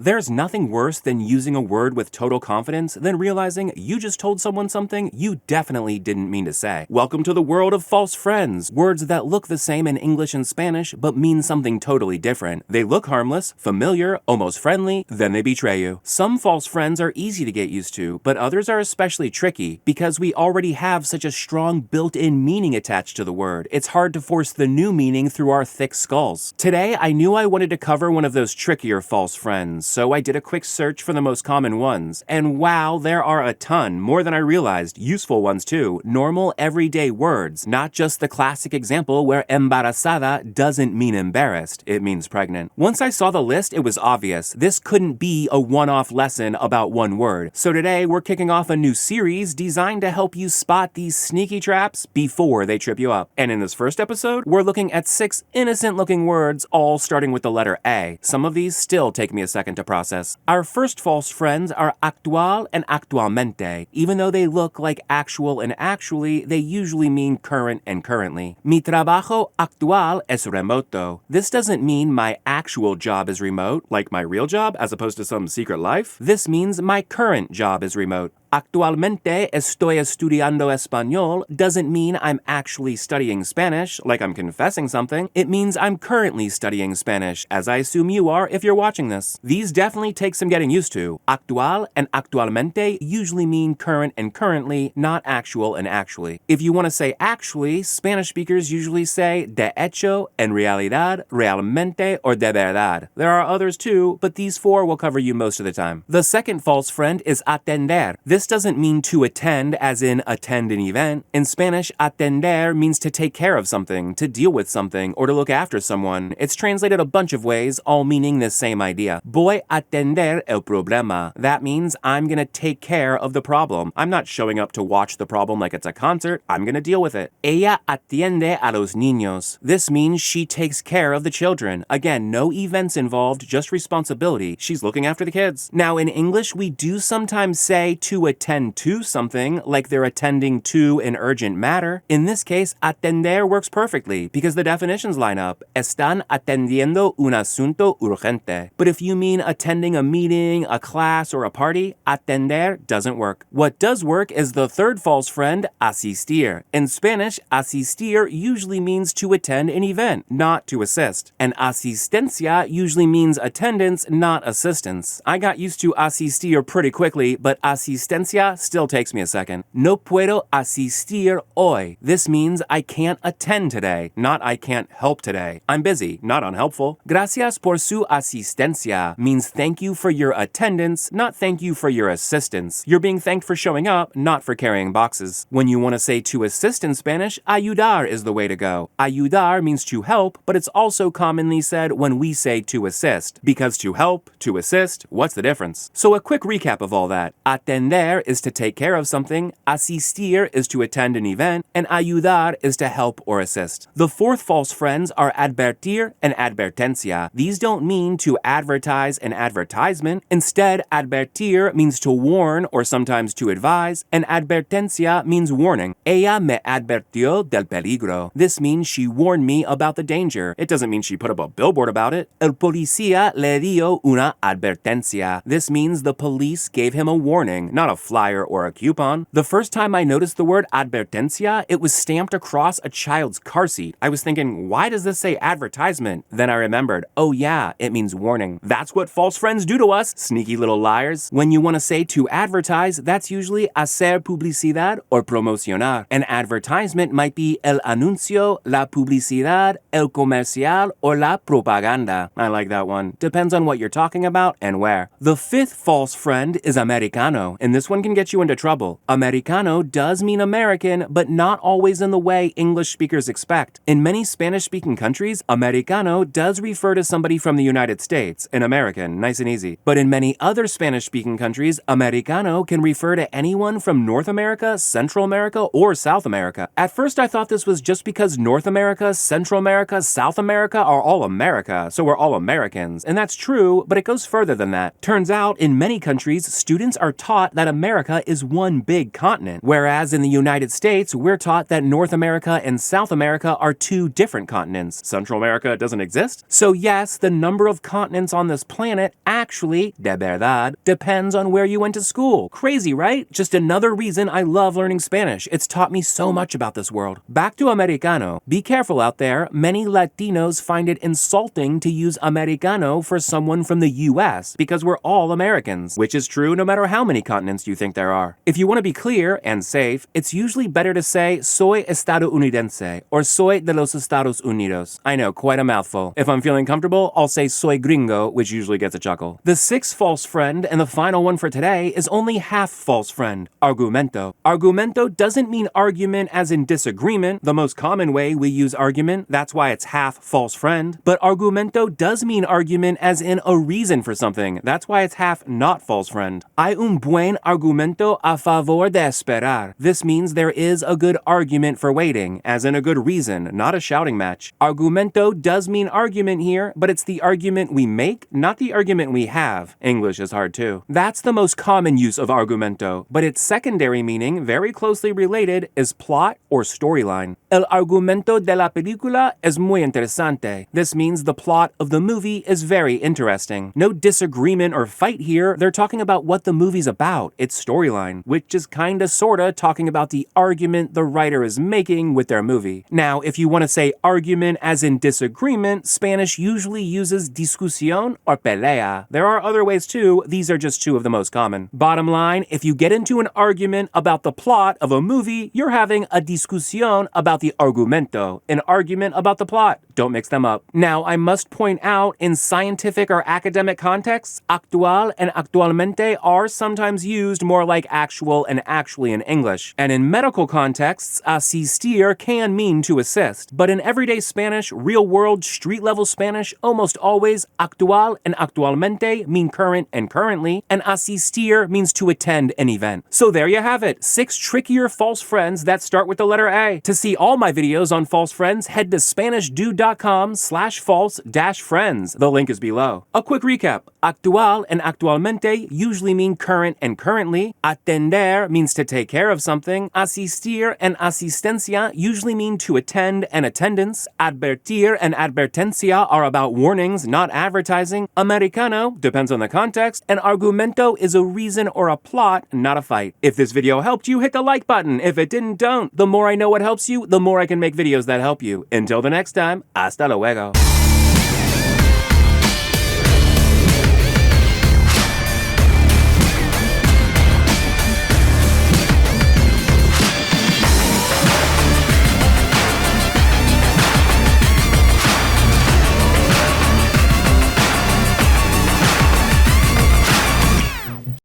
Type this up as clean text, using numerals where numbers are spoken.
There's nothing worse than using a word with total confidence than realizing you just told someone something you definitely didn't mean to say. Welcome to the world of false friends, words that look the same in English and Spanish but mean something totally different. They look harmless, familiar, almost friendly, then they betray you. Some false friends are easy to get used to, but others are especially tricky because we already have such a strong built-in meaning attached to the word. It's hard to force the new meaning through our thick skulls. Today, I knew I wanted to cover one of those trickier false friends, so I did a quick search for the most common ones. And wow, there are a ton, more than I realized, useful ones too, normal everyday words, not just the classic example where embarazada doesn't mean embarrassed, it means pregnant. Once I saw the list, it was obvious. This couldn't be a one-off lesson about one word. So today, we're kicking off a new series designed to help you spot these sneaky traps before they trip you up. And in this first episode, we're looking at 6 innocent-looking words, all starting with the letter A. Some of these still take me a second to process. Our first false friends are actual and actualmente. Even though they look like actual and actually, they usually mean current and currently. Mi trabajo actual es remoto. This doesn't mean my actual job is remote, like my real job as opposed to some secret life. This means my current job is remote. Actualmente estoy estudiando español doesn't mean I'm actually studying Spanish, like I'm confessing something. It means I'm currently studying Spanish, as I assume you are if you're watching this. These definitely take some getting used to. Actual and actualmente usually mean current and currently, not actual and actually. If you want to say actually, Spanish speakers usually say de hecho, en realidad, realmente, or de verdad. There are others too, but these 4 will cover you most of the time. The second false friend is atender. This doesn't mean to attend as in attend an event. In Spanish, atender means to take care of something, to deal with something, or to look after someone. It's translated a bunch of ways, all meaning the same idea. Voy a atender el problema. That means I'm gonna take care of the problem. I'm not showing up to watch the problem like it's a concert. I'm gonna deal with it. Ella atiende a los niños. This means she takes care of the children. Again, no events involved, just responsibility. She's looking after the kids. Now, in English, we do sometimes say to attend to something, like they're attending to an urgent matter. In this case, atender works perfectly because the definitions line up. Están atendiendo un asunto urgente. But if you mean attending a meeting, a class, or a party, atender doesn't work. What does work is the third false friend, asistir. In Spanish, asistir usually means to attend an event, not to assist. And asistencia usually means attendance, not assistance. I got used to asistir pretty quickly, but asistencia still takes me a second. No puedo asistir hoy. This means I can't attend today, not I can't help today. I'm busy, not unhelpful. Gracias por su asistencia means thank you for your attendance, not thank you for your assistance. You're being thanked for showing up, not for carrying boxes. When you want to say to assist in Spanish, ayudar is the way to go. Ayudar means to help, but it's also commonly said when we say to assist. Because to help, to assist, what's the difference? So a quick recap of all that. Atender is to take care of something, asistir is to attend an event, and ayudar is to help or assist. The fourth false friends are advertir and advertencia. These don't mean to advertise an advertisement. Instead, advertir means to warn or sometimes to advise, and advertencia means warning. Ella me advirtió del peligro. This means she warned me about the danger. It doesn't mean she put up a billboard about it. El policía le dio una advertencia. This means the police gave him a warning, not a flyer or a coupon. The first time I noticed the word advertencia, it was stamped across a child's car seat. I was thinking, why does this say advertisement? Then I remembered, oh yeah, it means warning. That's what false friends do to us, sneaky little liars. When you want to say to advertise, that's usually hacer publicidad or promocionar. An advertisement might be el anuncio, la publicidad, el comercial, or la propaganda. I like that one. Depends on what you're talking about and where. The fifth false friend is Americano, and this one can get you into trouble. Americano does mean American, but not always in the way English speakers expect. In many Spanish-speaking countries, Americano does refer to somebody from the United States, an American, nice and easy. But in many other Spanish-speaking countries, Americano can refer to anyone from North America, Central America, or South America. At first, I thought this was just because North America, Central America, South America are all America, so we're all Americans. And that's true, but it goes further than that. Turns out, in many countries, students are taught that America is one big continent, whereas in the United States, we're taught that North America and South America are two different continents. Central America doesn't exist? So yes, the number of continents on this planet actually, de verdad, depends on where you went to school. Crazy, right? Just another reason I love learning Spanish. It's taught me so much about this world. Back to Americano. Be careful out there. Many Latinos find it insulting to use Americano for someone from the US because we're all Americans, which is true no matter how many continents you think there are. If you want to be clear and safe, it's usually better to say soy estadounidense or soy de los Estados Unidos. I know, quite a mouthful. If I'm feeling comfortable, I'll say soy gringo, which usually gets a chuckle. The sixth false friend, and the final one for today, is only half false friend, argumento. Argumento doesn't mean argument as in disagreement, the most common way we use argument, that's why it's half false friend. But argumento does mean argument as in a reason for something, that's why it's half not false friend. Hay un buen argumento a favor de esperar. This means there is a good argument for waiting, as in a good reason, not a shouting match. Argumento does mean argument here, but it's the argument we make, not the argument we have. English is hard too. That's the most common use of argumento, but its secondary meaning, very closely related, is plot or storyline. El argumento de la película es muy interesante. This means the plot of the movie is very interesting. No disagreement or fight here, they're talking about what the movie's about, its storyline, which is kinda sorta talking about the argument the writer is making with their movie. Now, if you want to say argument as in disagreement, Spanish usually uses discusión or pelea. There are other ways too, these are just two of the most common. Bottom line, if you get into an argument about the plot of a movie, you're having a discusión about the argumento, an argument about the plot. Don't mix them up. Now, I must point out, in scientific or academic contexts, actual and actualmente are sometimes used more like actual and actually in English. And in medical contexts, asistir can mean to assist. But in everyday Spanish, real-world, street-level Spanish, almost always actual and actualmente mean current and currently, and asistir means to attend an event. So there you have it, 6 trickier false friends that start with the letter A. To see all my videos on false friends, head to SpanishDude.com/false-friends. The link is below. A quick recap. Actual and actualmente usually mean current and currently. Atender means to take care of something. Asistir and asistencia usually mean to attend and attendance. Advertir and advertencia are about warnings, not advertising. Americano depends on the context. And argumento is a reason or a plot, not a fight. If this video helped you, hit the like button. If it didn't, don't. The more I know what helps you, the more I can make videos that help you. Until the next time, hasta luego.